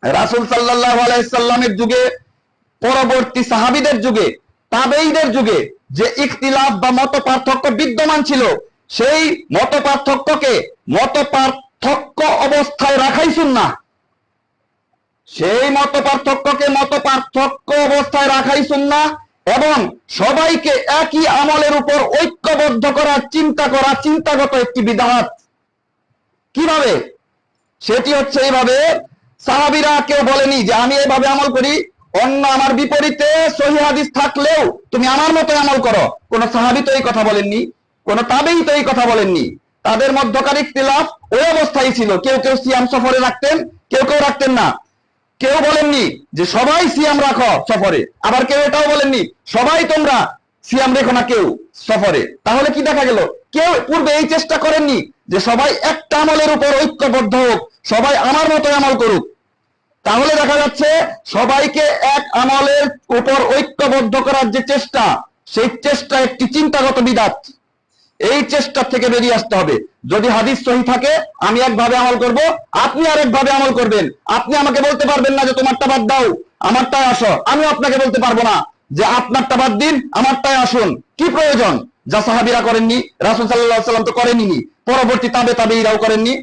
রাসূল সাল্লাল্লাহু আলাইহি সাল্লামের যুগে, পরবর্তী সাহাবীদের যুগে, তাবেঈদের যুগে যে ইখতিলাফ বা মত পার্থক্য বিদ্যমান ছিল, সেই মত পার্থক্য অবস্থায় রাখাই সুন্নাহ। সেই মত পার্থক্য অবস্থায় রাখাই সুন্নাহ, এবং সবাইকে একই আমলের উপর ঐক্যবদ্ধ করার চিন্তাগত একটি বিদআত। কিভাবে? সেটি হচ্ছে এইভাবে, সাহাবীরা কেউ বলেনি যে আমি এইভাবে আমল করি, অন্য আমার বিপরীতে সহিহ হাদিস থাকলেও তুমি আমার মতো আমল করো। কোন সাহাবী তো এই কথা বলেননি, কোন তাবেঈ তো এই কথা বলেননি। তাদের মধ্যকার ইখতিলাফ ওই অবস্থায় ছিল। কেউ কেউ সিয়াম সফরে রাখতেন, কেউ কেউ রাখতেন না। কেউ বলেননি যে সবাই সিয়াম রাখো সফরে, আবার কেউ এটাও বলেননি সবাই তোমরা সিয়াম রেখো না কেউ সফরে। তাহলে কি দেখা গেল? কেউ পূর্বে এই চেষ্টা করেননি যে সবাই একটা আমলের উপর ঐক্যবদ্ধ হোক, সবাই আমার মতো আমল করুক। তাহলে দেখা যাচ্ছে সবাইকে এক আমলের উপর ঐক্যবদ্ধ করার যে চেষ্টা, সেই চেষ্টা একটি চিন্তাগত বিদআত। এই চেষ্টা থেকে বেরিয়ে আসতে হবে। যদি হাদিস সহিহ থাকে, আমি একভাবে আমল করব, আপনি আরেকভাবে আমল করবেন। আপনি আমাকে বলতে পারবেন না যে তোমারটা বাদ দাও, আমারটায় আসো। আমি আপনাকে বলতে পারবো না যে আপনারটা বাদ দিন, আমারটায় আসুন। কি প্রয়োজন? যা সাহাবীরা করেননি, রাসূল সাল্লাল্লাহু আলাইহি ওয়াসাল্লাম তো করেননি, পরবর্তী তাবেঈরাও করেননি।